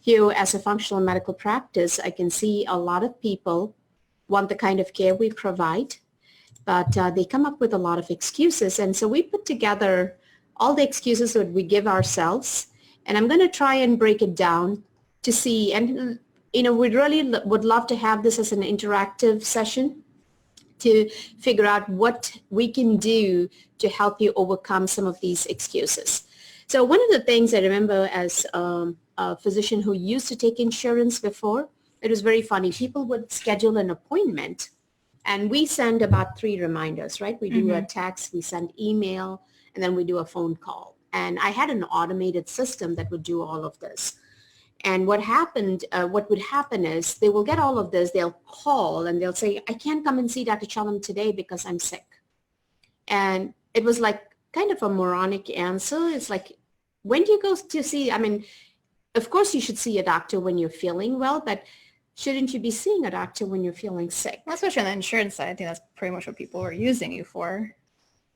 you as a functional medical practice, I can see a lot of people want the kind of care we provide, but they come up with a lot of excuses. And so we put together all the excuses that we give ourselves, and I'm going to try and break it down to see, and we really would love to have this as an interactive session to figure out what we can do to help you overcome some of these excuses. So one of the things I remember as a physician who used to take insurance before, it was very funny. People would schedule an appointment and we send about 3 reminders, right? We do a text, we send email, and then we do a phone call. And I had an automated system that would do all of this. And what would happen is they will get all of this, they'll call and they'll say, I can't come and see Dr. Chellam today because I'm sick. And it was like kind of a moronic answer. It's like, when do you go to see, I mean, of course you should see a doctor when you're feeling well, but shouldn't you be seeing a doctor when you're feeling sick? Well, especially on the insurance side, I think that's pretty much what people were using you for.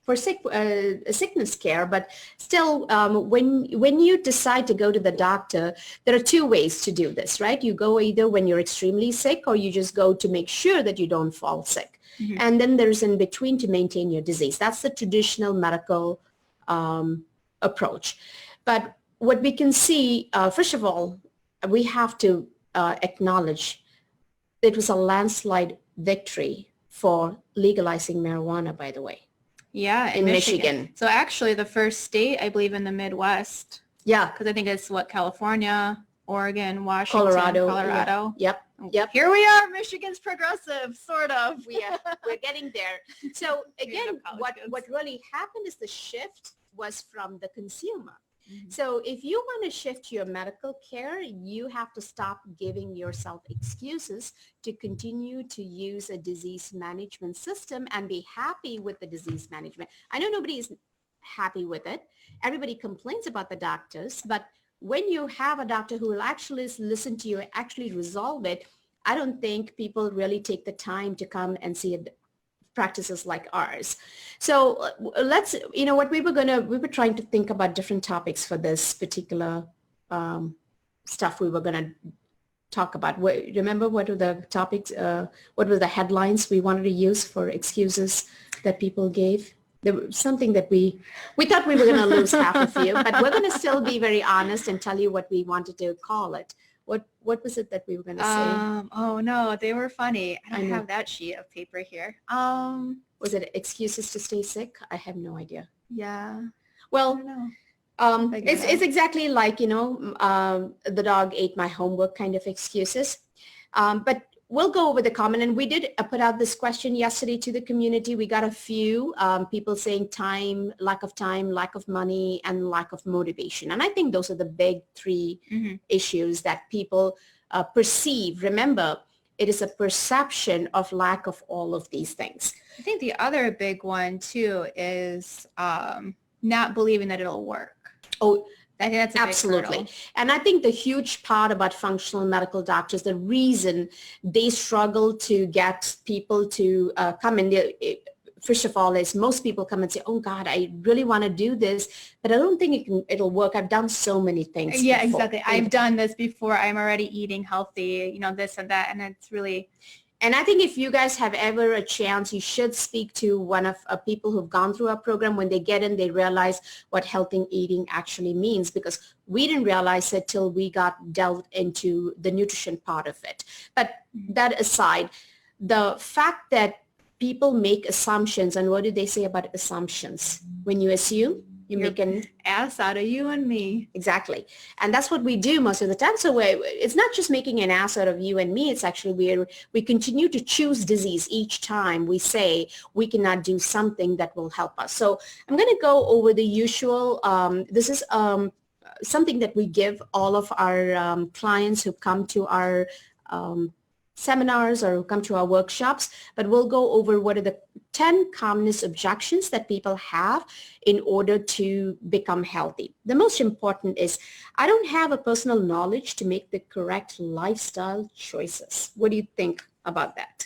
For sickness care, but still, when you decide to go to the doctor, there are 2 ways to do this, right? You go either when you're extremely sick, or you just go to make sure that you don't fall sick. And then there's in between to maintain your disease. That's the traditional medical approach. But what we can see, first of all, we have to acknowledge it was a landslide victory for legalizing marijuana, by the way. Yeah, in Michigan. So actually the first state, I believe, in the Midwest. Yeah. Because I think it's California, Oregon, Washington, Colorado. Yep. Here we are, Michigan's progressive, sort of. We're getting there. So again, what really happened is the shift was from the consumer. So if you want to shift your medical care, you have to stop giving yourself excuses to continue to use a disease management system and be happy with the disease management. I know nobody is happy with it. Everybody complains about the doctors, but when you have a doctor who will actually listen to you and actually resolve it, I don't think people really take the time to come and see practices like ours. So let's, what we were trying to think about different topics for this particular stuff we were going to talk about. Remember what were the topics, what were the headlines we wanted to use for excuses that people gave? There was something that we thought we were going to lose half of you, but we're going to still be very honest and tell you what we wanted to call it. What was it that we were going to say? Oh no, they were funny. I don't have that sheet of paper here. Was it excuses to stay sick? I have no idea. Yeah. Well, it's exactly like, the dog ate my homework kind of excuses. But we'll go over the common, and we did put out this question yesterday to the community. We got a few people saying time, lack of money, and lack of motivation. And I think those are the big 3 issues that people perceive. Remember, it is a perception of lack of all of these things. I think the other big one too is not believing that it'll work. Oh, I think that's a absolutely. big hurdle. And I think the huge part about functional medical doctors, the reason they struggle to get people to come in, first of all, is most people come and say, oh God, I really want to do this, but I don't think it'll work. I've done so many things. Yeah, before. Exactly. I've done this before. I'm already eating healthy, this and that. And it's really... And I think if you guys have ever a chance, you should speak to one of people who've gone through our program. When they get in, they realize what healthy eating actually means, because we didn't realize it till we got delved into the nutrition part of it. But that aside, the fact that people make assumptions, and what do they say about assumptions? When you assume, you make an ass out of you and me. Exactly. And that's what we do most of the time. So it's not just making an ass out of you and me. It's actually we continue to choose disease each time we say we cannot do something that will help us. So I'm going to go over the usual. This is something that we give all of our clients who come to our seminars or come to our workshops, but we'll go over what are the 10 commonest objections that people have in order to become healthy. The most important is, I don't have a personal knowledge to make the correct lifestyle choices. What do you think about that?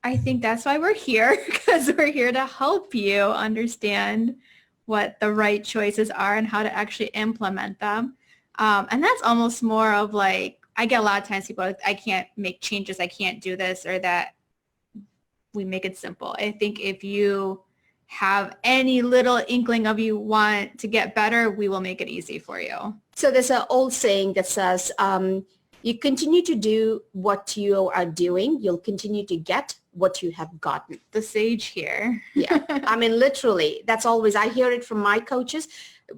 I think that's why we're here, because we're here to help you understand what the right choices are and how to actually implement them. And that's almost more of like, I get a lot of times people are like, I can't make changes, I can't do this or that. We make it simple. I think if you have any little inkling of you want to get better, we will make it easy for you. So there's an old saying that says, you continue to do what you are doing, you'll continue to get what you have gotten. The sage here. Yeah, I mean, literally, that's always, I hear it from my coaches.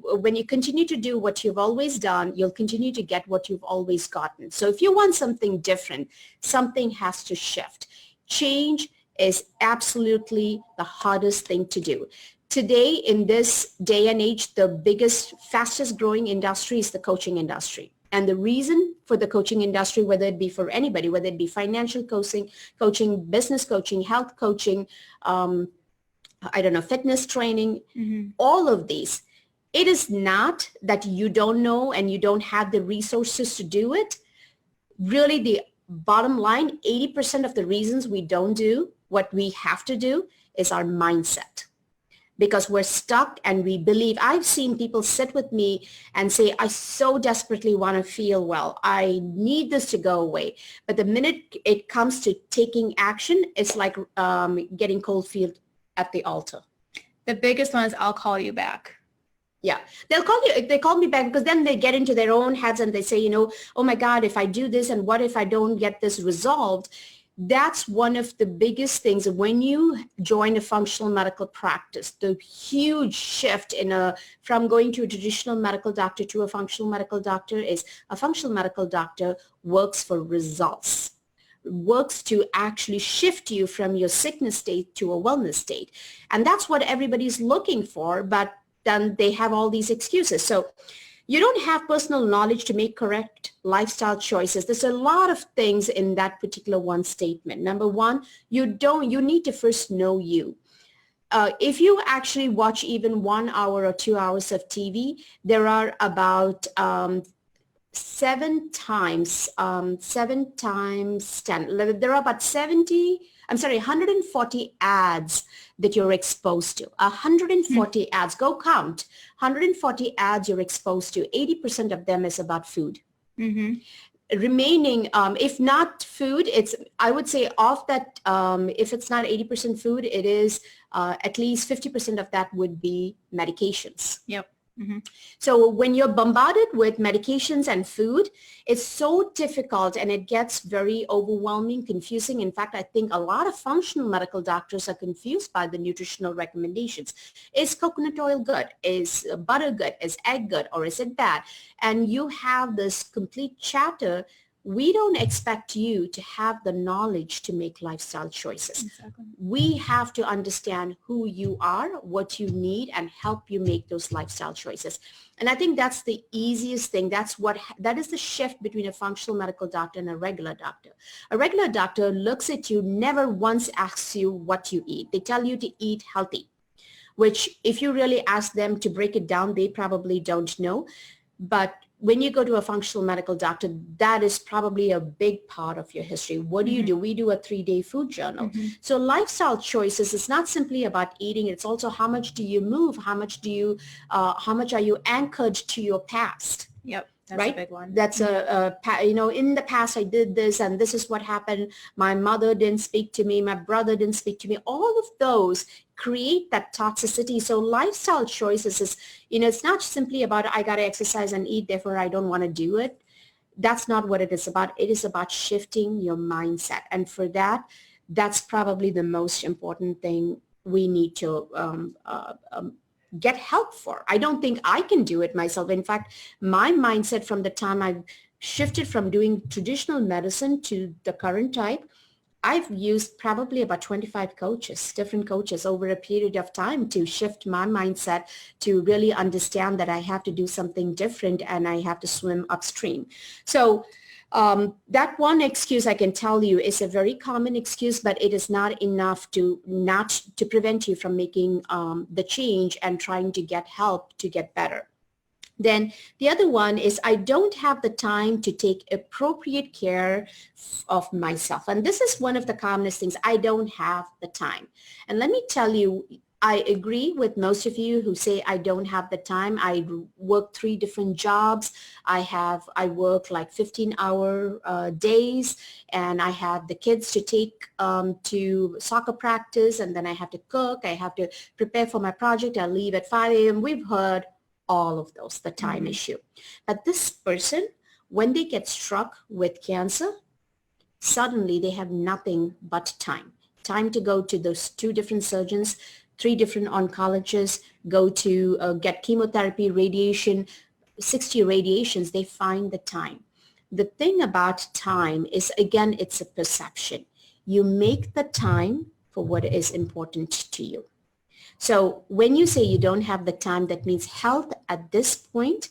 When you continue to do what you've always done, you'll continue to get what you've always gotten. So if you want something different, something has to shift. Change is absolutely the hardest thing to do. Today, in this day and age, the biggest, fastest growing industry is the coaching industry. And the reason for the coaching industry, whether it be for anybody, whether it be financial coaching, business coaching, health coaching, fitness training, all of these, it is not that you don't know and you don't have the resources to do it. Really, the bottom line, 80% of the reasons we don't do what we have to do is our mindset. Because we're stuck and we believe, I've seen people sit with me and say, I so desperately want to feel well. I need this to go away. But the minute it comes to taking action, it's like getting cold feet at the altar. The biggest one is, I'll call you back. Yeah, they call me back because then they get into their own heads and they say, oh my God, if I do this and what if I don't get this resolved? That's one of the biggest things when you join a functional medical practice, the huge shift from going to a traditional medical doctor to a functional medical doctor is a functional medical doctor works for results, works to actually shift you from your sickness state to a wellness state. And that's what everybody's looking for, but then they have all these excuses. So you don't have personal knowledge to make correct lifestyle choices. There's a lot of things in that particular one statement. Number one, you need to first know you. If you actually watch even 1 hour or 2 hours of TV, there are about 7 times 10. There are about 140 ads that you're exposed to. 140 ads, go count. 140 ads you're exposed to. 80% of them is about food. Remaining, if not food, I would say of that, if it's not 80% food, it is at least 50% of that would be medications. Yep. So when you're bombarded with medications and food, it's so difficult and it gets very overwhelming, confusing. In fact, I think a lot of functional medical doctors are confused by the nutritional recommendations. Is coconut oil good? Is butter good? Is egg good? Or is it bad? And you have this complete chatter. We don't expect you to have the knowledge to make lifestyle choices. Exactly. We have to understand who you are, what you need, and help you make those lifestyle choices. And I think that's the easiest thing. That is the shift between a functional medical doctor and a regular doctor. A regular doctor looks at you, never once asks you what you eat. They tell you to eat healthy, which if you really ask them to break it down, they probably don't know. But when you go to a functional medical doctor, that is probably a big part of your history. What do you do? We do a 3-day food journal. So lifestyle choices is not simply about eating. It's also how much do you move? How much are you anchored to your past? Yep. That's right? a big one. That's in the past I did this and this is what happened. My mother didn't speak to me. My brother didn't speak to me. All of those create that toxicity. So lifestyle choices is, it's not simply about I got to exercise and eat, therefore I don't want to do it. That's not what it is about. It is about shifting your mindset. And for that, that's probably the most important thing we need to get help for. I don't think I can do it myself. In fact, my mindset from the time I've shifted from doing traditional medicine to the current type, I've used probably about 25 different coaches over a period of time to shift my mindset to really understand that I have to do something different and I have to swim upstream. So that one excuse I can tell you is a very common excuse, but it is not enough to prevent you from making the change and trying to get help to get better. Then the other one is I don't have the time to take appropriate care of myself. And this is one of the commonest things. I don't have the time. And let me tell you, I agree with most of you who say I don't have the time. I work 3 different jobs. I work like 15-hour days, and I have the kids to take to soccer practice, and then I have to cook. I have to prepare for my project. I leave at 5 a.m. We've heard all of those, the time issue. But this person, when they get struck with cancer, suddenly they have nothing but time to go to those 2 different surgeons, 3 different oncologists, go to get chemotherapy, radiation, 60 radiations. They find the time. The thing about time is, again, it's a perception. You make the time for what is important to you. So when you say you don't have the time, that means health at this point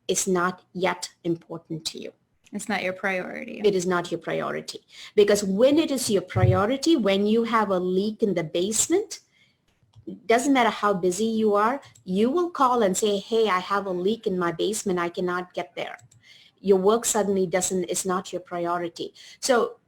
is not yet important to you. It's not your priority. It is not your priority. Because when it is your priority, when you have a leak in the basement, doesn't matter how busy you are, you will call and say, hey, I have a leak in my basement. I cannot get there. Your work suddenly is not your priority. So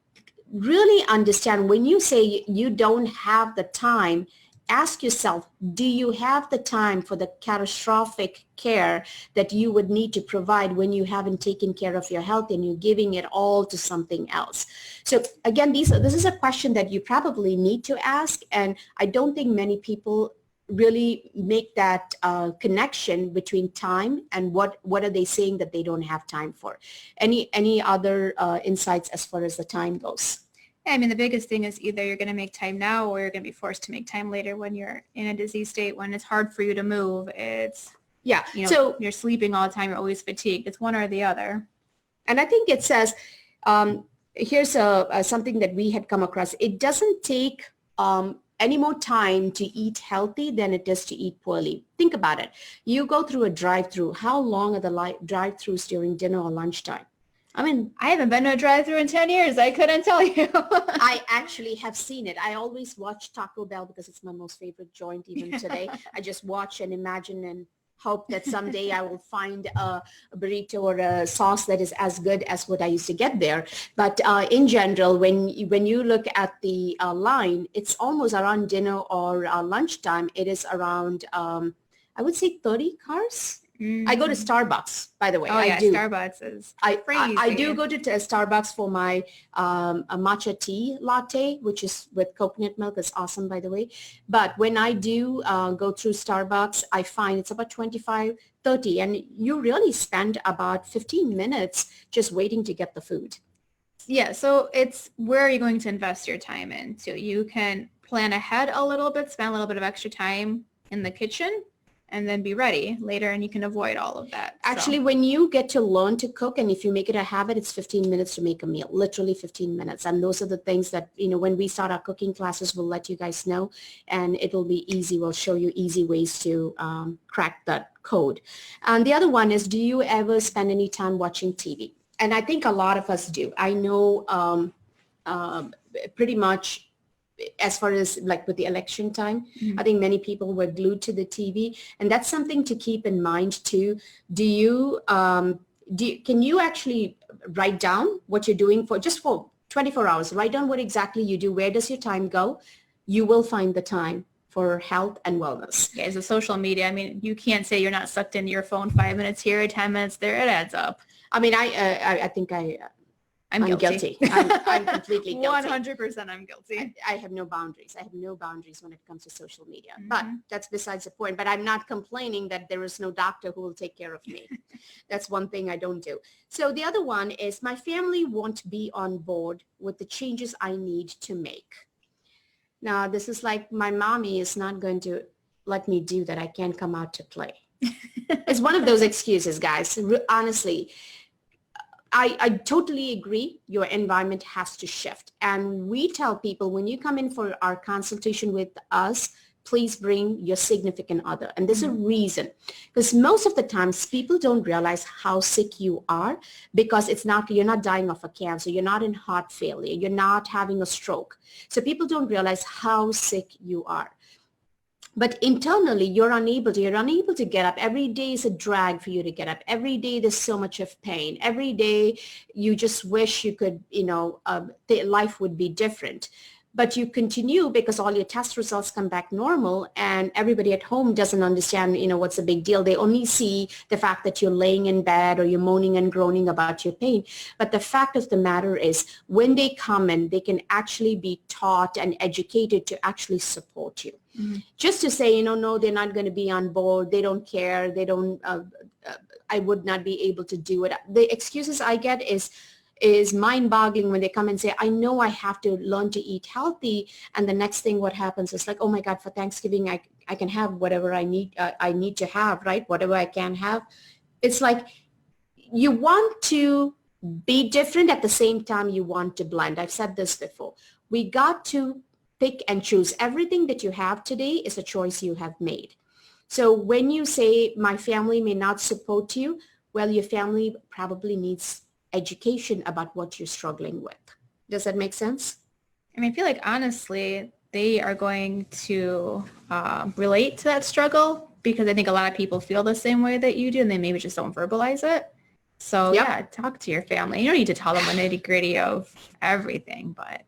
really understand, when you say you don't have the time, ask yourself, do you have the time for the catastrophic care that you would need to provide when you haven't taken care of your health and you're giving it all to something else? So again, this is a question that you probably need to ask, and I don't think many people really make that connection between time and what are they saying that they don't have time for. Any other insights as far as the time goes? I mean, the biggest thing is either you're going to make time now or you're going to be forced to make time later when you're in a disease state, when it's hard for you to move. It's, so you're sleeping all the time. You're always fatigued. It's one or the other. And I think it says, here's something that we had come across. It doesn't take any more time to eat healthy than it does to eat poorly. Think about it. You go through a drive-through. How long are the drive-throughs during dinner or lunchtime? I mean, I haven't been to a drive-through in 10 years. I couldn't tell you. I actually have seen it. I always watch Taco Bell because it's my most favorite joint even today. I just watch and imagine and hope that someday I will find a burrito or a sauce that is as good as what I used to get there. But in general, when you look at the line, it's almost around dinner or lunchtime. It is around, I would say 30 cars. I go to Starbucks, by the way. I do. Starbucks is crazy. I do go to Starbucks for my a matcha tea latte, which is with coconut milk. It's awesome, by the way. But when I do go through Starbucks, I find it's about 25, 30, and you really spend about 15 minutes just waiting to get the food. Yeah, so it's where are you going to invest your time in? So you can plan ahead a little bit, spend a little bit of extra time in the kitchen, and then be ready later, and you can avoid all of that. Actually, when you get to learn to cook, and if you make it a habit, it's 15 minutes to make a meal, literally 15 minutes. And those are the things that, when we start our cooking classes, we'll let you guys know, and it'll be easy. We'll show you easy ways to crack that code. And the other one is, do you ever spend any time watching TV? And I think a lot of us do. I know pretty much, as far as like with the election time, I think many people were glued to the TV, and that's something to keep in mind too. Can you actually write down what you're doing for 24 hours? Write down what exactly you do. Where does your time go? You will find the time for health and wellness. Yeah, as a social media, I mean, you can't say you're not sucked into your phone 5 minutes here, 10 minutes there. It adds up. I mean, I think I'm guilty. I'm completely guilty. 100% I'm guilty. I have no boundaries. I have no boundaries when it comes to social media. But that's besides the point. But I'm not complaining that there is no doctor who will take care of me. That's one thing I don't do. So the other one is my family won't be on board with the changes I need to make. Now, this is like my mommy is not going to let me do that. I can't come out to play. It's one of those excuses, guys. Honestly. I totally agree. Your environment has to shift. And we tell people when you come in for our consultation with us, please bring your significant other. And there's a reason, because most of the times people don't realize how sick you are, because you're not dying of a cancer. You're not in heart failure. You're not having a stroke. So people don't realize how sick you are. But internally, you're unable to get up. Every day is a drag for you to get up. Every day there's so much of pain. Every day you just wish you could, life would be different. but you continue because all your test results come back normal, and everybody at home doesn't understand, what's the big deal. They only see the fact that you're laying in bed or you're moaning and groaning about your pain. But the fact of the matter is, when they come in, they can actually be taught and educated to actually support you. Just to say, no, they're not going to be on board. They don't care. They don't, I would not be able to do it. The excuses I get is mind-boggling when they come and say, I know I have to learn to eat healthy. And the next thing what happens is like, oh my God, for Thanksgiving, I can have whatever I need to have, right? Whatever I can have. It's like you want to be different at the same time you want to blend. I've said this before. We got to pick and choose. Everything that you have today is a choice you have made. So when you say my family may not support you, well, your family probably needs education about what you're struggling with. Does that make sense? I mean, I feel like honestly, they are going to relate to that struggle, because I think a lot of people feel the same way that you do, and they maybe just don't verbalize it. So yeah, talk to your family. You don't need to tell them the nitty gritty of everything, but.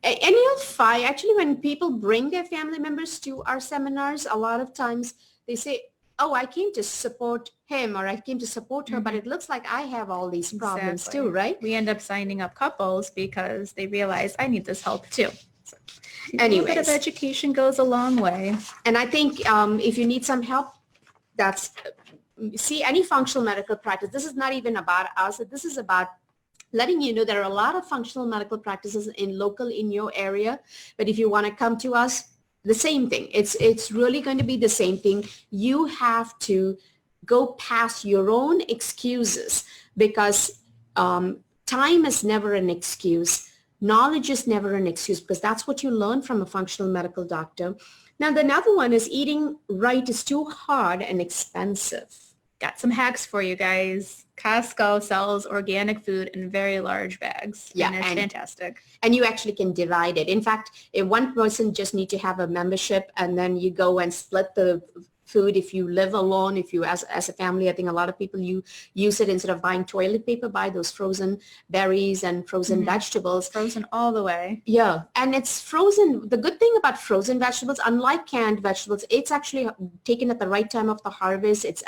And you'll find, actually, when people bring their family members to our seminars, a lot of times they say, oh, I came to support him or I came to support her, but it looks like I have all these problems too, right? We end up signing up couples because they realize I need this help too. So, anyways, a little bit of education goes a long way. And I think if you need some help, see any functional medical practice. This is not even about us. This is about letting you know there are a lot of functional medical practices in your area. But if you want to come to us, the same thing. It's really going to be the same thing. You have to go past your own excuses, because time is never an excuse. Knowledge is never an excuse, because that's what you learn from a functional medical doctor. Now, the another one is eating right is too hard and expensive. Got some hacks for you guys. Costco sells organic food in very large bags. Yeah, and it's fantastic. And you actually can divide it. In fact, if one person just need to have a membership, and then you go and split the food. If you live alone, if you as a family, I think a lot of people you use it instead of buying toilet paper, buy those frozen berries and frozen vegetables. Frozen all the way. Yeah, and it's frozen. The good thing about frozen vegetables, unlike canned vegetables, it's actually taken at the right time of the harvest. It's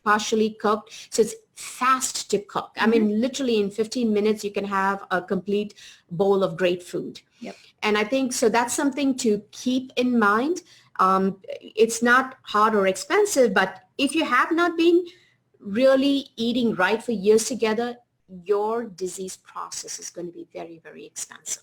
partially cooked, so it's fast to cook. I mean, literally in 15 minutes, you can have a complete bowl of great food. Yep. And I think so that's something to keep in mind. It's not hard or expensive, but if you have not been really eating right for years together, your disease process is going to be very, very expensive.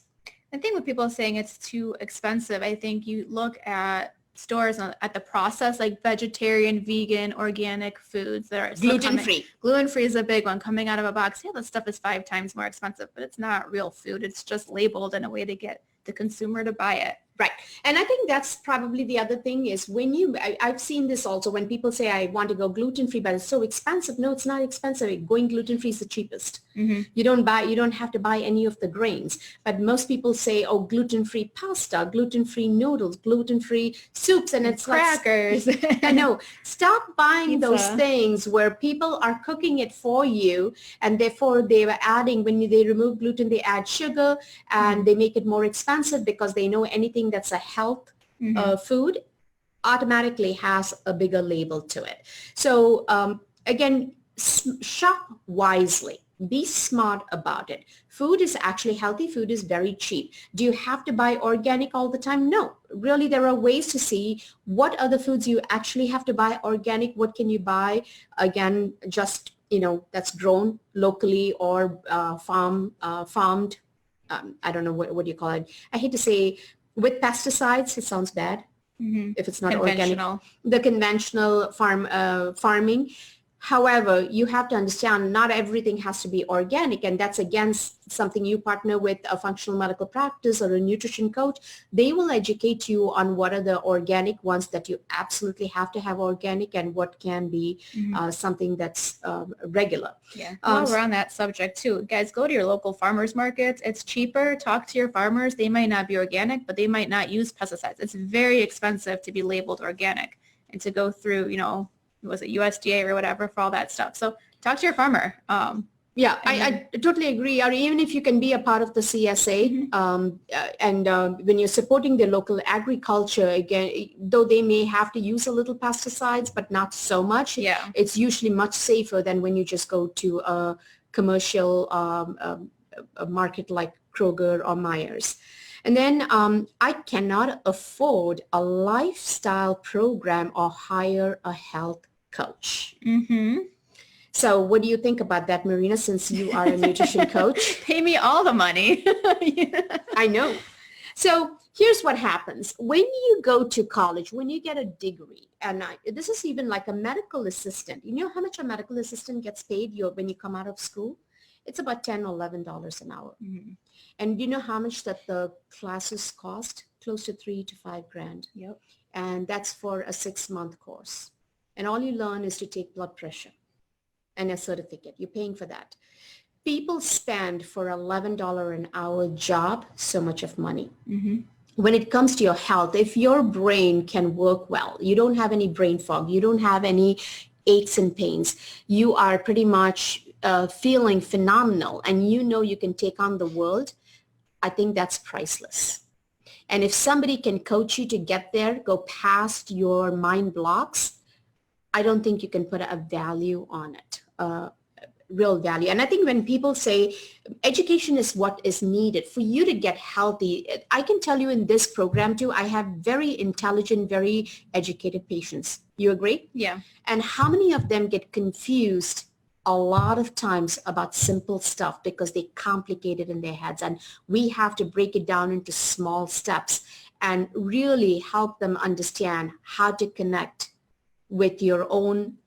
I think with people saying it's too expensive, I think you look at stores at the process, like vegetarian, vegan, organic foods that are gluten-free. Gluten-free is a big one coming out of a box. Yeah, that stuff is 5 times more expensive, but it's not real food. It's just labeled in a way to get the consumer to buy it. Right. And I think that's probably the other thing is when I've seen this also when people say, I want to go gluten-free, but it's so expensive. No, it's not expensive. Going gluten-free is the cheapest. You don't have to buy any of the grains. But most people say, oh, gluten-free pasta, gluten-free noodles, gluten-free soups, and it's crackers. I know. Stop buying those things where people are cooking it for you, and therefore they were adding, when they remove gluten, they add sugar, and they make it more expensive because they know anything that's a health food automatically has a bigger label to it. So again, shop wisely. Be smart about it. Food is actually healthy. Food is very cheap. Do you have to buy organic all the time? No. Really, there are ways to see what other foods you actually have to buy organic. What can you buy? Again, just, that's grown locally or farmed. I don't know what do you call it. I hate to say with pesticides. It sounds bad if it's not organic. The conventional farming. However, you have to understand not everything has to be organic, and that's against something you partner with a functional medical practice or a nutrition coach. They will educate you on what are the organic ones that you absolutely have to have organic and what can be something that's regular. Yeah. While we're on that subject too, guys, go to your local farmers markets. It's cheaper. Talk to your farmers. They might not be organic, but they might not use pesticides. It's very expensive to be labeled organic and to go through, was it USDA or whatever for all that stuff. So talk to your farmer. Yeah, I totally agree. Or even if you can be a part of the CSA, when you're supporting the local agriculture, again, though they may have to use a little pesticides, but not so much. Yeah. It's usually much safer than when you just go to a commercial a market like Kroger or Myers. And then I cannot afford a lifestyle program or hire a health coach. Mm-hmm. So what do you think about that, Marina, since you are a nutrition coach? Pay me all the money. I know. So here's what happens. When you go to college, when you get a degree, and this is even like a medical assistant. You know how much a medical assistant gets paid when you come out of school? It's about $10 or $11 an hour. Mm-hmm. And you know how much that the classes cost? Close to $3,000 to $5,000. Yep. And that's for a 6-month course. And all you learn is to take blood pressure and a certificate. You're paying for that. People spend for $11 an hour job so much of money. Mm-hmm. When it comes to your health, if your brain can work well, you don't have any brain fog, you don't have any aches and pains, you are pretty much feeling phenomenal, and you know you can take on the world, I think that's priceless. And if somebody can coach you to get there, go past your mind blocks, I don't think you can put a value on it, real value. And I think when people say education is what is needed for you to get healthy, I can tell you in this program too, I have very intelligent, very educated patients. You agree? Yeah. And how many of them get confused a lot of times about simple stuff because they complicate it in their heads, and we have to break it down into small steps and really help them understand how to connect with your own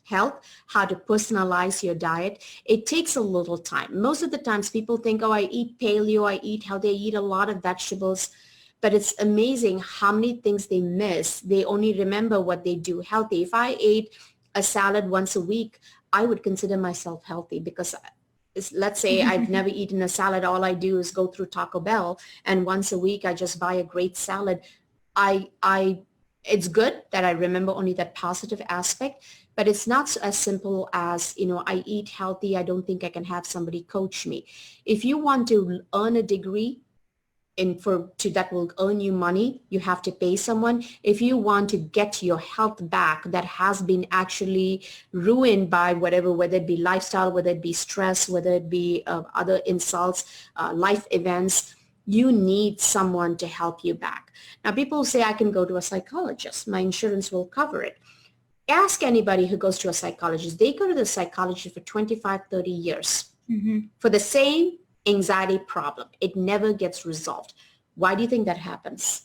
health, how to personalize your diet. It takes a little time. Most of the times people think, oh, I eat paleo, I eat healthy, I eat a lot of vegetables, but it's amazing how many things they miss. They only remember what they do healthy. If I ate a salad once a week, I would consider myself healthy because let's say I've never eaten a salad. All I do is go through Taco Bell, and once a week I just buy a great salad. It's good that I remember only that positive aspect, but it's not as simple as, I eat healthy. I don't think I can have somebody coach me. If you want to earn a degree that will earn you money, you have to pay someone. If you want to get your health back that has been actually ruined by whether it be lifestyle, whether it be stress, whether it be other insults, life events, you need someone to help you back. Now, people say I can go to a psychologist. My insurance will cover it. Ask anybody who goes to a psychologist. They go to the psychologist for 25, 30 years for the same anxiety problem. It never gets resolved. Why do you think that happens?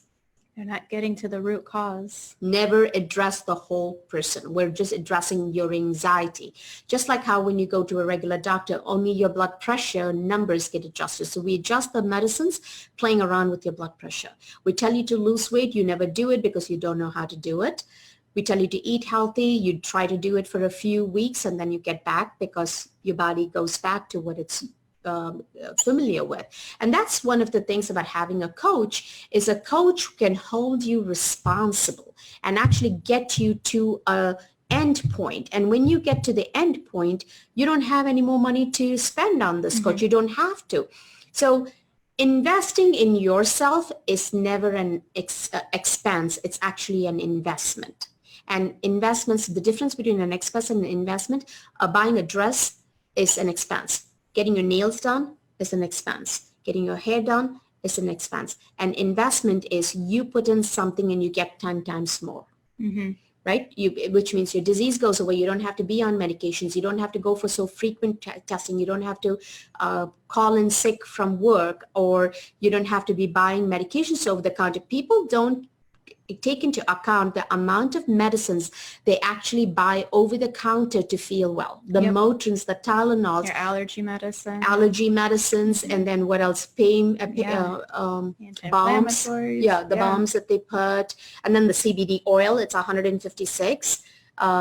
They're not getting to the root cause. Never address the whole person. We're just addressing your anxiety. Just like how when you go to a regular doctor, only your blood pressure numbers get adjusted. So we adjust the medicines playing around with your blood pressure. We tell you to lose weight. You never do it because you don't know how to do it. We tell you to eat healthy. You try to do it for a few weeks and then you get back because your body goes back to what it's familiar with. And that's one of the things about having a coach is a coach can hold you responsible and actually get you to a end point. And when you get to the end point, you don't have any more money to spend on this coach. You don't have to. So investing in yourself is never an expense. It's actually an investment. And investments, the difference between an expense and an investment, buying a dress is an expense. Getting your nails done is an expense. Getting your hair done is an expense. And investment is you put in something and you get 10 times more, right? Which means your disease goes away. You don't have to be on medications. You don't have to go for so frequent testing. You don't have to call in sick from work, or you don't have to be buying medications over the counter. People don't take into account the amount of medicines they actually buy over the counter to feel well. The Motrins, the Tylenols. Your allergy medicines, and then what else? Pain, balms. Yeah, the balms that they put. And then the CBD oil, it's 156.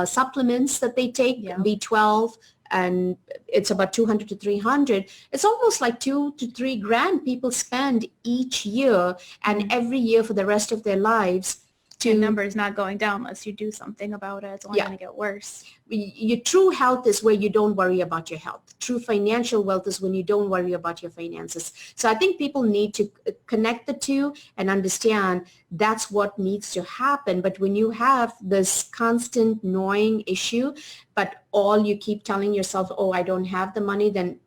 Supplements that they take, B12, and it's about 200 to 300. It's almost like 2 to 3 grand people spend each year, and every year for the rest of their lives. Your number is not going down unless you do something about it. It's only going to get worse. Your true health is where you don't worry about your health. True financial wealth is when you don't worry about your finances. So I think people need to connect the two and understand that's what needs to happen. But when you have this constant gnawing issue, but all you keep telling yourself, oh, I don't have the money, then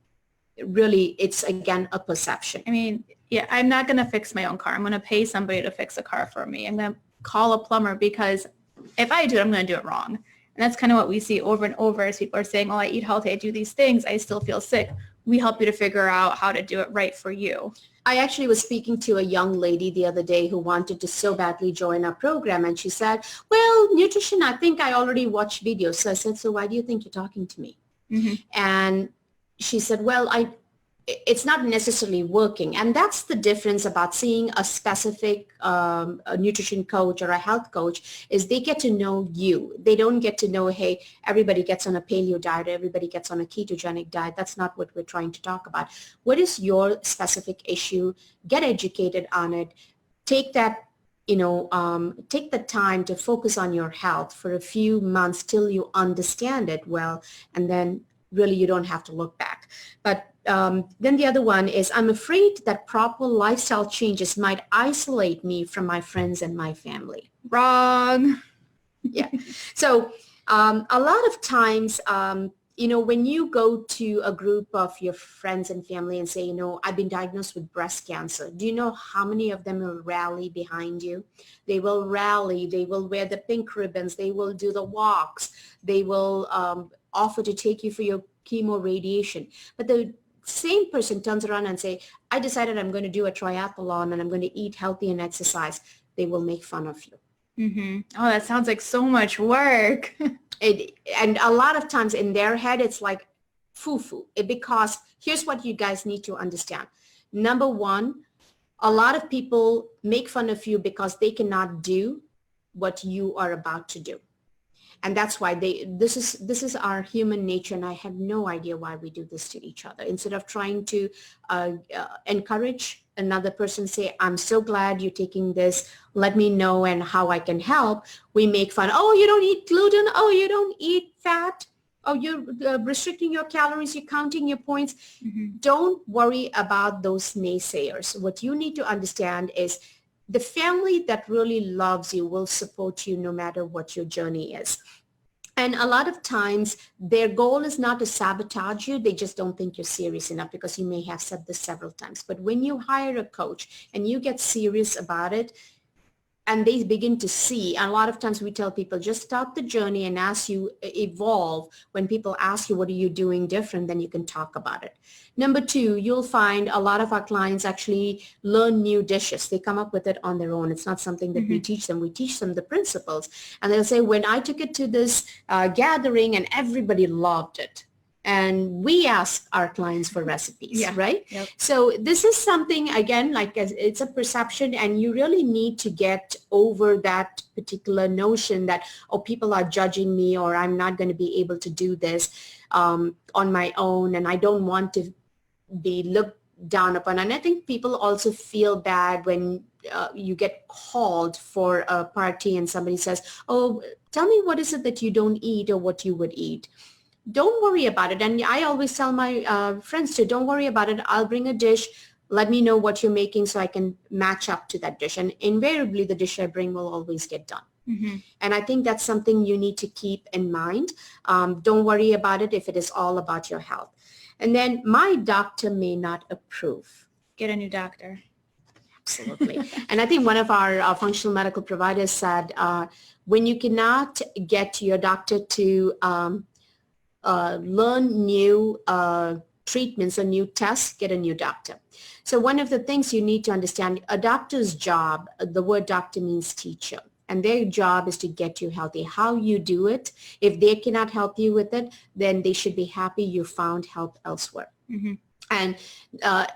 really it's again a perception. I mean, yeah, I'm not going to fix my own car. I'm going to pay somebody to fix a car for me. I'm going to call a plumber because if I do it, I'm going to do it wrong. And that's kind of what we see over and over as people are saying, oh, I eat healthy, I do these things, I still feel sick. We help you to figure out how to do it right for you. I actually was speaking to a young lady the other day who wanted to so badly join our program. And she said, well, nutrition, I think I already watched videos. So I said, so why do you think you're talking to me? Mm-hmm. And she said, well, it's not necessarily working. And that's the difference about seeing a specific a nutrition coach or a health coach is they get to know you. They don't get to know, hey, everybody gets on a paleo diet, or everybody gets on a ketogenic diet. That's not what we're trying to talk about. What is your specific issue? Get educated on it. Take that, take the time to focus on your health for a few months till you understand it well, and then really you don't have to look back. But then the other one is, I'm afraid that proper lifestyle changes might isolate me from my friends and my family. Wrong. Yeah. So a lot of times, when you go to a group of your friends and family and say, I've been diagnosed with breast cancer, do you know how many of them will rally behind you? They will rally. They will wear the pink ribbons. They will do the walks. They will offer to take you for your chemo radiation. But the same person turns around and say, I decided I'm going to do a triathlon and I'm going to eat healthy and exercise. They will make fun of you. Mm-hmm. Oh, that sounds like so much work. And a lot of times in their head, it's like foo-foo. Because here's what you guys need to understand. Number one, a lot of people make fun of you because they cannot do what you are about to do. And that's why this is our human nature, and I have no idea why we do this to each other. Instead of trying to encourage another person, say, I'm so glad you're taking this, let me know and how I can help, we make fun. Oh, you don't eat gluten. Oh, you don't eat fat. Oh, you're restricting your calories, you're counting your points. Mm-hmm. Don't worry about those naysayers. What you need to understand is the family that really loves you will support you no matter what your journey is. And a lot of times their goal is not to sabotage you. They just don't think you're serious enough, because you may have said this several times. But when you hire a coach and you get serious about it, and they begin to see, and a lot of times we tell people, just start the journey, and as you evolve, when people ask you, what are you doing different, then you can talk about it. Number two, you'll find a lot of our clients actually learn new dishes. They come up with it on their own. It's not something that we teach them. We teach them the principles. And they'll say, when I took it to this gathering and everybody loved it. And we ask our clients for recipes, right? Yep. So this is something, again, like it's a perception, and you really need to get over that particular notion that, oh, people are judging me, or I'm not going to be able to do this on my own, and I don't want to be looked down upon. And I think people also feel bad when you get called for a party and somebody says, oh, tell me what is it that you don't eat or what you would eat. Don't worry about it. And I always tell my friends to, don't worry about it. I'll bring a dish. Let me know what you're making so I can match up to that dish. And invariably, the dish I bring will always get done. Mm-hmm. And I think that's something you need to keep in mind. Don't worry about it if it is all about your health. And then, my doctor may not approve. Get a new doctor. Absolutely. And I think one of our functional medical providers said, when you cannot get your doctor to learn new treatments or new tests, get a new doctor. So one of the things you need to understand, a doctor's job, the word doctor means teacher, and their job is to get you healthy. How you do it, if they cannot help you with it, then they should be happy you found help elsewhere. Mm-hmm. And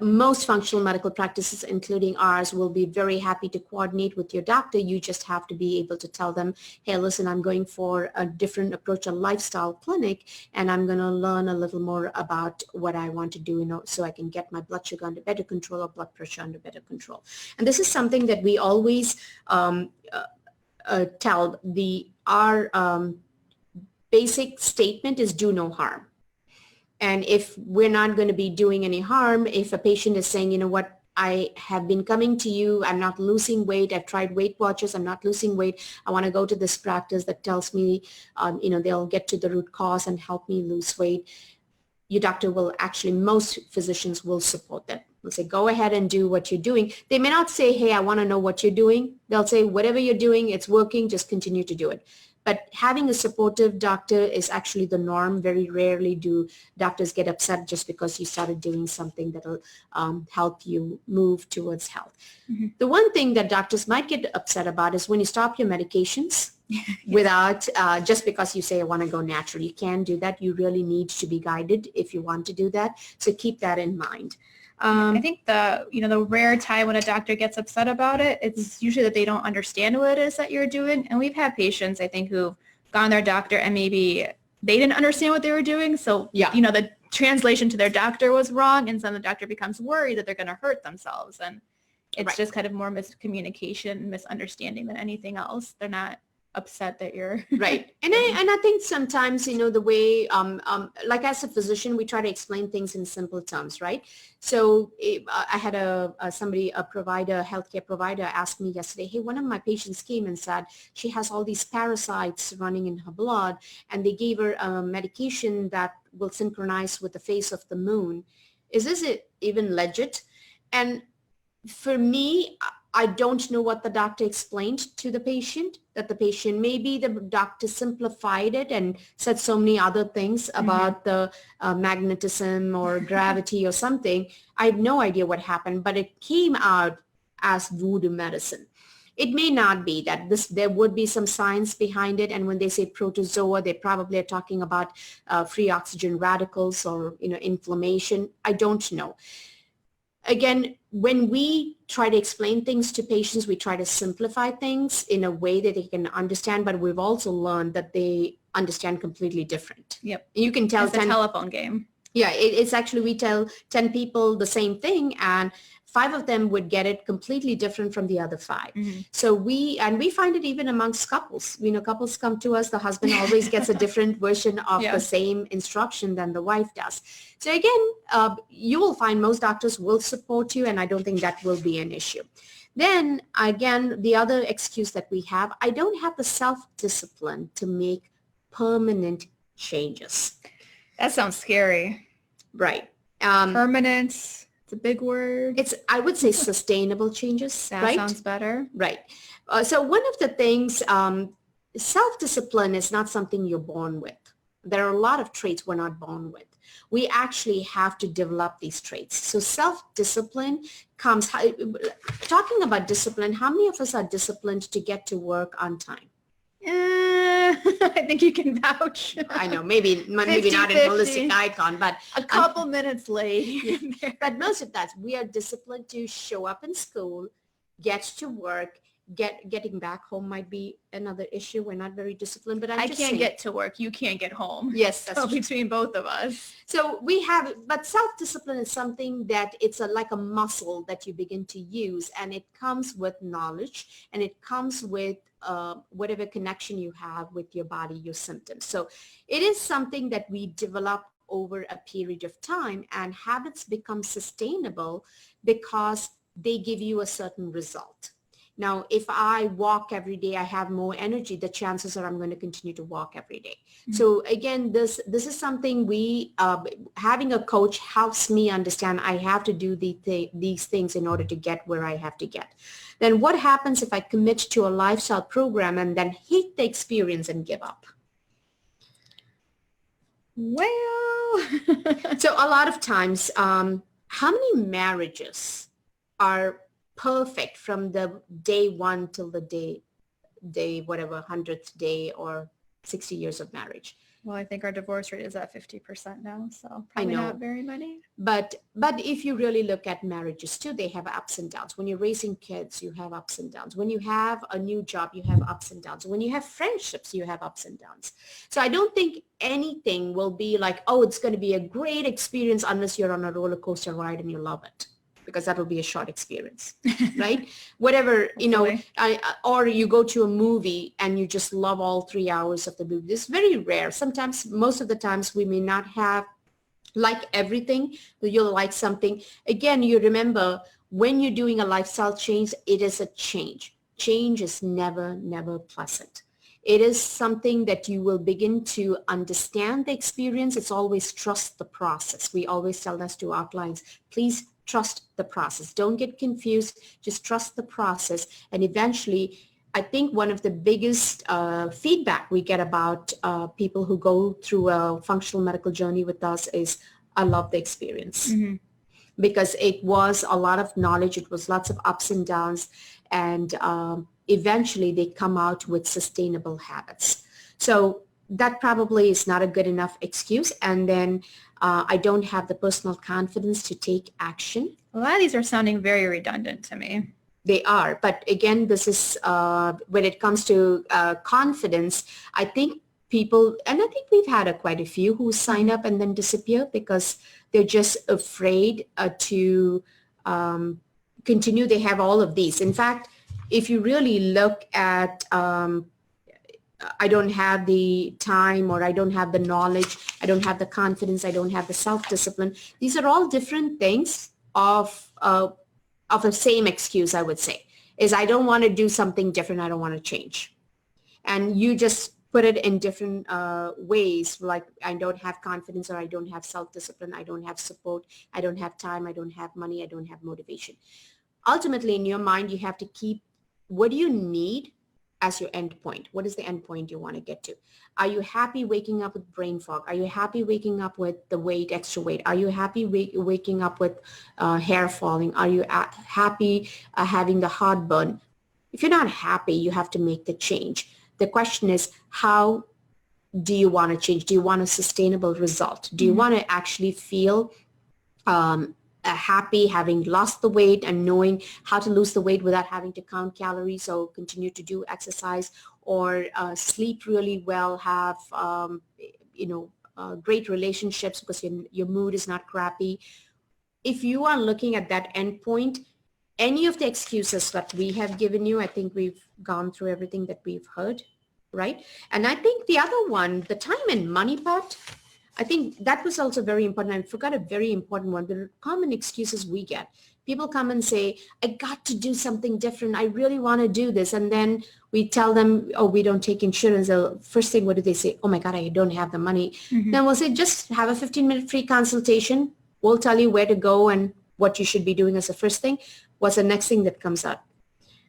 most functional medical practices, including ours, will be very happy to coordinate with your doctor. You just have to be able to tell them, hey, listen, I'm going for a different approach, a lifestyle clinic, and I'm going to learn a little more about what I want to do, so I can get my blood sugar under better control or blood pressure under better control. And this is something that we always tell our basic statement is do no harm. And if we're not going to be doing any harm, if a patient is saying, you know what, I have been coming to you, I'm not losing weight, I've tried Weight Watchers, I'm not losing weight, I want to go to this practice that tells me, they'll get to the root cause and help me lose weight, your doctor will actually, most physicians will support that. They'll say, go ahead and do what you're doing. They may not say, hey, I want to know what you're doing. They'll say, whatever you're doing, it's working, just continue to do it. But having a supportive doctor is actually the norm. Very rarely do doctors get upset just because you started doing something that'll help you move towards health. Mm-hmm. The one thing that doctors might get upset about is when you stop your medications without, just because you say, I want to go natural. You can't do that. You really need to be guided if you want to do that. So keep that in mind. I think the rare time when a doctor gets upset about it, it's usually that they don't understand what it is that you're doing. And we've had patients, I think, who've gone to their doctor and maybe they didn't understand what they were doing. So, the translation to their doctor was wrong. And so the doctor becomes worried that they're going to hurt themselves. And it's just kind of more miscommunication, misunderstanding than anything else. They're not upset that you're right. And I think sometimes, the way, like as a physician, we try to explain things in simple terms, right? So I had a healthcare provider asked me yesterday, hey, one of my patients came and said she has all these parasites running in her blood and they gave her a medication that will synchronize with the phase of the moon. Is this even legit? And for me, I don't know what the doctor explained to the patient, that the patient, maybe the doctor simplified it and said so many other things about the magnetism or gravity or something. I have no idea what happened, but it came out as voodoo medicine. It may not be that there would be some science behind it. And when they say protozoa, they probably are talking about free oxygen radicals or, inflammation. I don't know. Again, when we try to explain things to patients, we try to simplify things in a way that they can understand, but we've also learned that they understand completely different. Yep. You can tell it's a telephone game. Yeah, it's actually, we tell 10 people the same thing and 5 of them would get it completely different from the other 5. Mm-hmm. So we find it even amongst couples. Couples come to us, the husband always gets a different version of the same instruction than the wife does. So again, you will find most doctors will support you and I don't think that will be an issue. Then again, the other excuse that we have, I don't have the self-discipline to make permanent changes. That sounds scary. Right. Permanence. It's a big word. I would say sustainable changes. That sounds better. Right. So one of the things, self-discipline is not something you're born with. There are a lot of traits we're not born with. We actually have to develop these traits. So self-discipline comes, talking about discipline, how many of us are disciplined to get to work on time? I think you can vouch. I know, maybe not in holistic icon, but a couple minutes late. But most of that, we are disciplined to show up in school, get to work. Getting back home might be another issue. We're not very disciplined, but I can't get to work. You can't get home. Yes, that's between both of us. So but self-discipline is something that it's like a muscle that you begin to use, and it comes with knowledge, and it comes with whatever connection you have with your body, your symptoms. So it is something that we develop over a period of time, and habits become sustainable because they give you a certain result. Now, if I walk every day, I have more energy, the chances are I'm going to continue to walk every day. Mm-hmm. So again, this is something having a coach helps me understand I have to do these things in order to get where I have to get. Then what happens if I commit to a lifestyle program and then hate the experience and give up? Well, so a lot of times, how many marriages are perfect from the day 1 till the day whatever 100th day or 60 years of marriage? Well, I think our divorce rate is at 50% now, so probably not very many. But if you really look at marriages too, they have ups and downs. When you're raising kids, you have ups and downs. When you have a new job, you have ups and downs. When you have friendships, you have ups and downs. So I don't think anything will be like, oh, it's going to be a great experience unless you're on a roller coaster ride and you love it. because that will be a short experience, right? Whatever, Hopefully. or you go to a movie and you just love all 3 hours of the movie. It's very rare. Sometimes, most of the times, we may not have like everything, but you'll like something. Again, you remember when you're doing a lifestyle change, it is a change. Change is never, never pleasant. It is something that you will begin to understand the experience. It's always trust the process. We always tell us to our clients, please trust the process. Don't get confused. Just trust the process. And eventually, I think one of the biggest feedback we get about people who go through a functional medical journey with us is, I love the experience. Mm-hmm. Because it was a lot of knowledge. It was lots of ups and downs. And eventually they come out with sustainable habits. So that probably is not a good enough excuse. And then I don't have the personal confidence to take action. A lot of these are sounding very redundant to me. They are. But again, this is when it comes to confidence, I think people, and I think we've had quite a few who sign up and then disappear because they're just afraid to continue. They have all of these. In fact, if you really look at I don't have the time, or I don't have the knowledge, I don't have the confidence, I don't have the self-discipline. These are all different things of the same excuse, I would say, is I don't want to do something different. I don't want to change. And you just put it in different ways, like I don't have confidence, or I don't have self-discipline, I don't have support, I don't have time, I don't have money, I don't have motivation. Ultimately, in your mind, you have to keep, what do you need as your end point? What is the end point you want to get to? Are you happy waking up with brain fog? Are you happy waking up with the weight, extra weight? Are you happy waking up with hair falling? Are you happy having the heartburn? If you're not happy, you have to make the change. The question is, how do you want to change? Do you want a sustainable result? Do you want to actually feel happy having lost the weight and knowing how to lose the weight without having to count calories, or continue to do exercise, or sleep really well, have great relationships because your mood is not crappy? If you are looking at that end point, any of the excuses that we have given you, I think we've gone through everything that we've heard, right? And I think the other one, the time and money part, I think that was also very important. I forgot a very important one. The common excuses we get. People come and say, I got to do something different. I really want to do this. And then we tell them, oh, we don't take insurance. First thing, what do they say? Oh my God, I don't have the money. Mm-hmm. Then we'll say, just have a 15-minute free consultation. We'll tell you where to go and what you should be doing as the first thing. What's the next thing that comes up?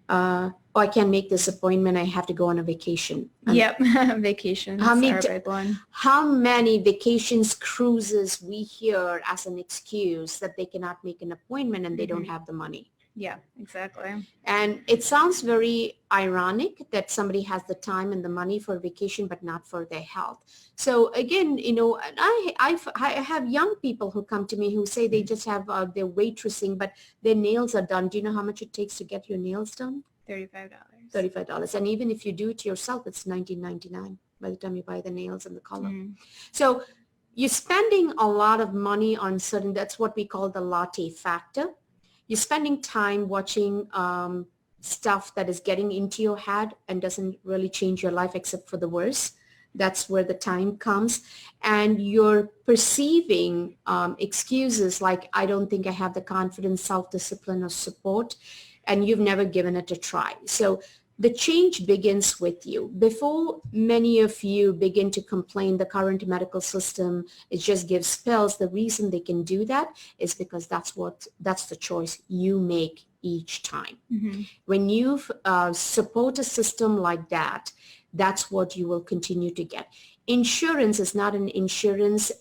Oh, I can't make this appointment. I have to go on a vacation. Yep, vacations are a big one. How many vacations, cruises we hear as an excuse that they cannot make an appointment and they don't have the money. Yeah, exactly. And it sounds very ironic that somebody has the time and the money for vacation, but not for their health. So again, I have young people who come to me who say they just have their waitressing, but their nails are done. Do you know how much it takes to get your nails done? $35. $35. And even if you do it yourself, it's $19.99 by the time you buy the nails and the color. So you're spending a lot of money on certain, that's what we call the latte factor. You're spending time watching stuff that is getting into your head and doesn't really change your life except for the worse. That's where the time comes. And you're perceiving excuses like, I don't think I have the confidence, self-discipline, or support, and you've never given it a try. So the change begins with you. Before many of you begin to complain the current medical system, it just gives pills, the reason they can do that is because that's the choice you make each time. When you support a system like that, that's what you will continue to get. Insurance is not an insurance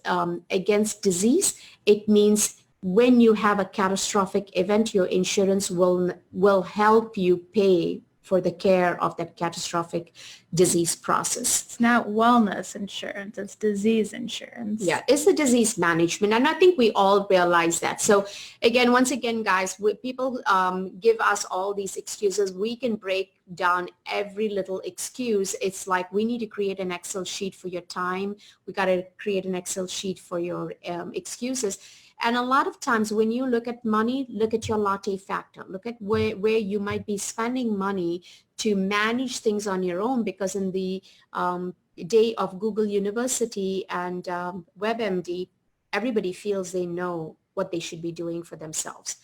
against disease. It means when you have a catastrophic event, your insurance will help you pay for the care of that catastrophic disease process. It's not wellness insurance, it's disease insurance. Yeah, it's the disease management. And I think we all realize that. So again, once again, guys, people give us all these excuses. We can break down every little excuse. It's like we need to create an Excel sheet for your time. We got to create an Excel sheet for your excuses. And a lot of times when you look at money, look at your Latte Factor. Look at where you might be spending money to manage things on your own, because in the day of Google University and WebMD, everybody feels they know what they should be doing for themselves.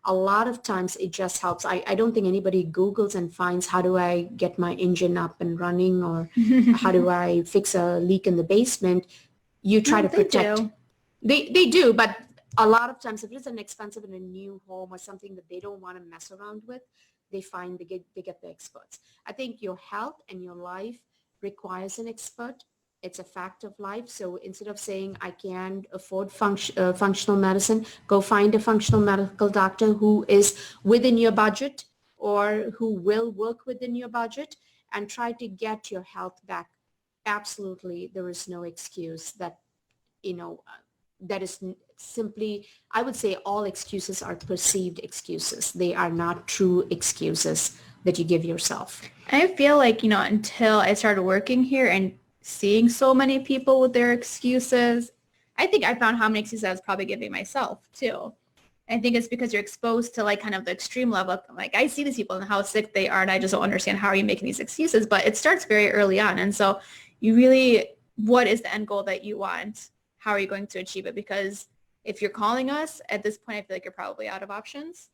A lot of times it just helps. I don't think anybody Googles and finds how do I get my engine up and running, or how do I fix a leak in the basement. You try to protect. They do, but a lot of times if it's an expensive in a new home or something that they don't want to mess around with, they get the experts. I think your health and your life requires an expert. It's a fact of life. So instead of saying I can't afford functional medicine, go find a functional medical doctor who is within your budget or who will work within your budget, and try to get your health back. Absolutely, there is no excuse that, that is simply, I would say all excuses are perceived excuses. They are not true excuses that you give yourself. I feel like, until I started working here and seeing so many people with their excuses, I think I found how many excuses I was probably giving myself too. I think it's because you're exposed to like kind of the extreme level. Like I see these people and how sick they are, and I just don't understand how are you making these excuses, but it starts very early on. And so you really, what is the end goal that you want? How are you going to achieve it? Because if you're calling us at this point, I feel like you're probably out of options.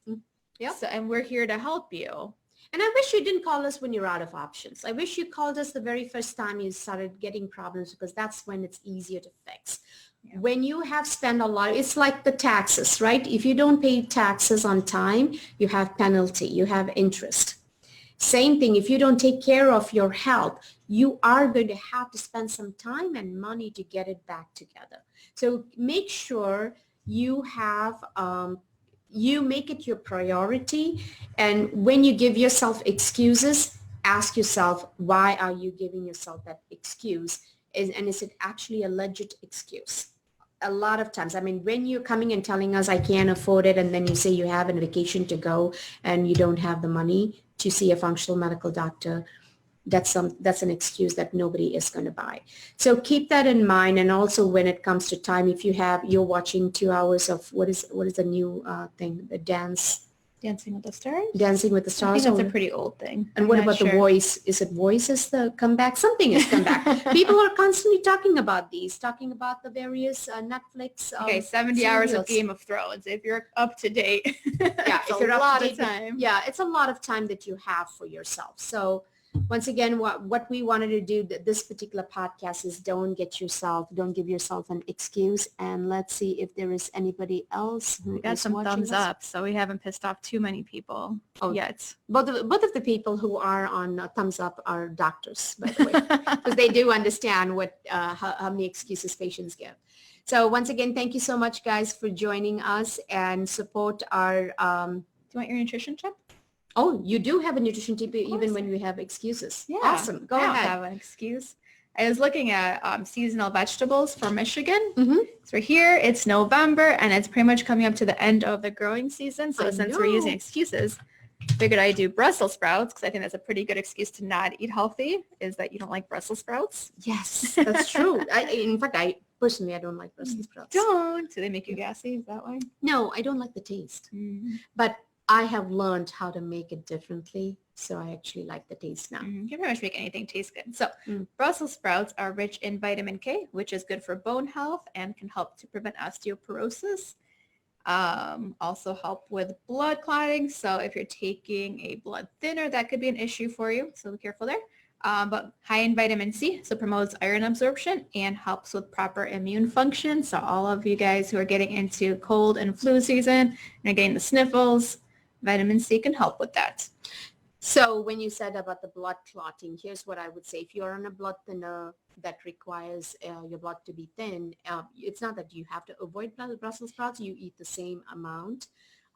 Yeah. So, and we're here to help you. And I wish you didn't call us when you're out of options. I wish you called us the very first time you started getting problems, because that's when it's easier to fix. Yeah. When you have spent a lot, it's like the taxes, right? If you don't pay taxes on time, you have penalty, you have interest. Same thing, if you don't take care of your health, you are going to have to spend some time and money to get it back together. So make sure you have, you make it your priority. And when you give yourself excuses, ask yourself, why are you giving yourself that excuse? And is it actually a legit excuse? A lot of times, I mean, when you're coming and telling us I can't afford it, and then you say you have a vacation to go and you don't have the money to see a functional medical doctor, that's an excuse that nobody is going to buy. So keep that in mind. And also when it comes to time, if you're watching 2 hours of what is the new thing, the Dancing with the Stars? Dancing with the Stars. I think that's a pretty old thing. And what about The Voice? Is it Voice is the comeback? Something is comeback. People are constantly talking about the various Netflix. Okay, 70 hours of Game of Thrones. If you're up to date, yeah, it's a lot of time. Yeah, it's a lot of time that you have for yourself. So once again, what we wanted to do this particular podcast is don't give yourself an excuse. And let's see if there is anybody else who we got some thumbs up, so we haven't pissed off too many people yet. Both of the people who are on thumbs up are doctors, by the way, because they do understand how many excuses patients give. So once again, thank you so much, guys, for joining us and support our. Do you want your nutrition tip? Oh, you do have a nutrition tip even when we have excuses. Yeah. Awesome. Go ahead. I don't have an excuse. I was looking at seasonal vegetables for Michigan. Mm-hmm. So here it's November and it's pretty much coming up to the end of the growing season. So since we're using excuses, figured I'd do Brussels sprouts because I think that's a pretty good excuse to not eat healthy, is that you don't like Brussels sprouts. Yes, that's true. In fact, personally, I don't like Brussels sprouts. Don't. Do they make you gassy? Is that why? No, I don't like the taste. Mm-hmm. But I have learned how to make it differently, so I actually like the taste now. You can pretty much make anything taste good. So Brussels sprouts are rich in vitamin K, which is good for bone health and can help to prevent osteoporosis. Also help with blood clotting. So if you're taking a blood thinner, that could be an issue for you. So be careful there. But high in vitamin C, so promotes iron absorption and helps with proper immune function. So all of you guys who are getting into cold and flu season and are getting the sniffles, vitamin C can help with that. So when you said about the blood clotting, here's what I would say. If you're on a blood thinner that requires your blood to be thin, it's not that you have to avoid Brussels sprouts. You eat the same amount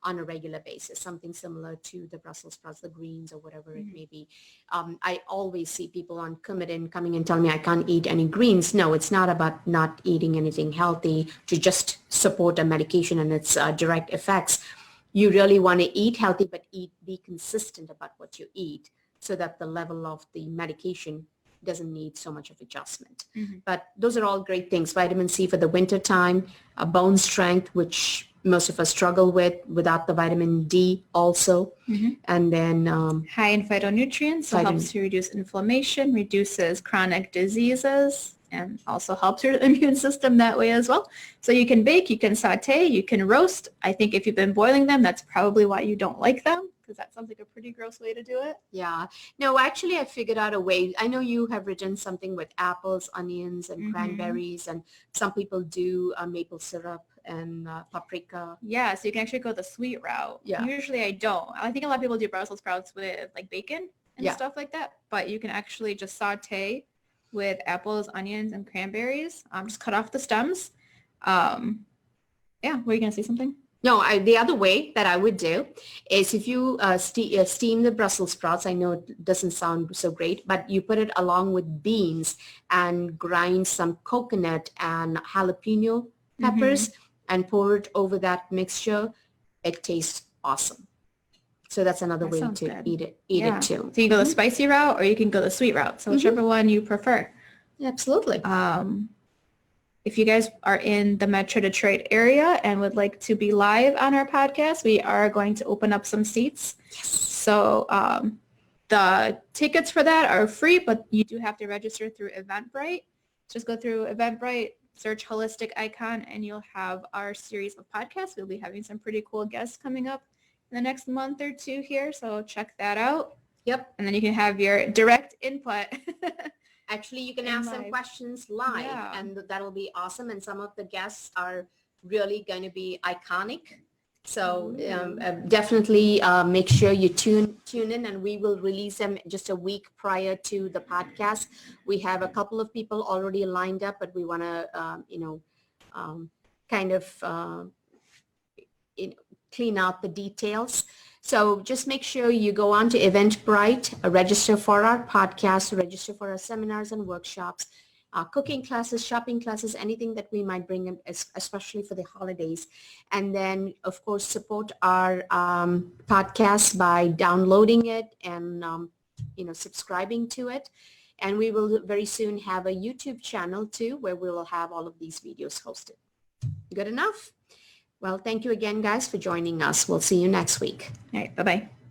on a regular basis, something similar to the Brussels sprouts, the greens or whatever it may be. I always see people on Coumadin coming and telling me I can't eat any greens. No, it's not about not eating anything healthy to just support a medication and its direct effects. You really want to eat healthy, but be consistent about what you eat so that the level of the medication, you don't have to doesn't need so much of adjustment. Mm-hmm. But those are all great things. Vitamin C for the winter time, bone strength, which most of us struggle with without the vitamin D also. Mm-hmm. And then high in phytonutrients, so helps to reduce inflammation, reduces chronic diseases, and also helps your immune system that way as well. So you can bake, you can saute, you can roast. I think if you've been boiling them, that's probably why you don't like them, because that sounds like a pretty gross way to do it. Yeah. No, actually, I figured out a way. I know you have written something with apples, onions, and cranberries, and some people do maple syrup and paprika. Yeah, so you can actually go the sweet route. Yeah. Usually I don't. I think a lot of people do Brussels sprouts with like bacon and stuff like that, but you can actually just saute with apples, onions, and cranberries. Just cut off the stems. Were you going to say something? No, the other way that I would do is if you steam the Brussels sprouts, I know it doesn't sound so great, but you put it along with beans and grind some coconut and jalapeno peppers and pour it over that mixture. It tastes awesome. So that's another way to eat it too. So you go the spicy route or you can go the sweet route. So whichever one you prefer. Absolutely. If you guys are in the Metro Detroit area and would like to be live on our podcast, we are going to open up some seats. Yes. So the tickets for that are free, but you do have to register through Eventbrite. Just go through Eventbrite, search Holistic Icon, and you'll have our series of podcasts. We'll be having some pretty cool guests coming up in the next month or two here, so check that out. Yep. And then you can have your direct input. Actually, you can ask some questions live, and that'll be awesome. And some of the guests are really going to be iconic. So definitely make sure you tune in, and we will release them just a week prior to the podcast. We have a couple of people already lined up, but we want to, clean out the details. So just make sure you go on to Eventbrite, register for our podcast, register for our seminars and workshops, cooking classes, shopping classes, anything that we might bring in, especially for the holidays. And then, of course, support our podcast by downloading it and, subscribing to it. And we will very soon have a YouTube channel too, where we will have all of these videos hosted. Good enough? Well, thank you again, guys, for joining us. We'll see you next week. All right. Bye-bye.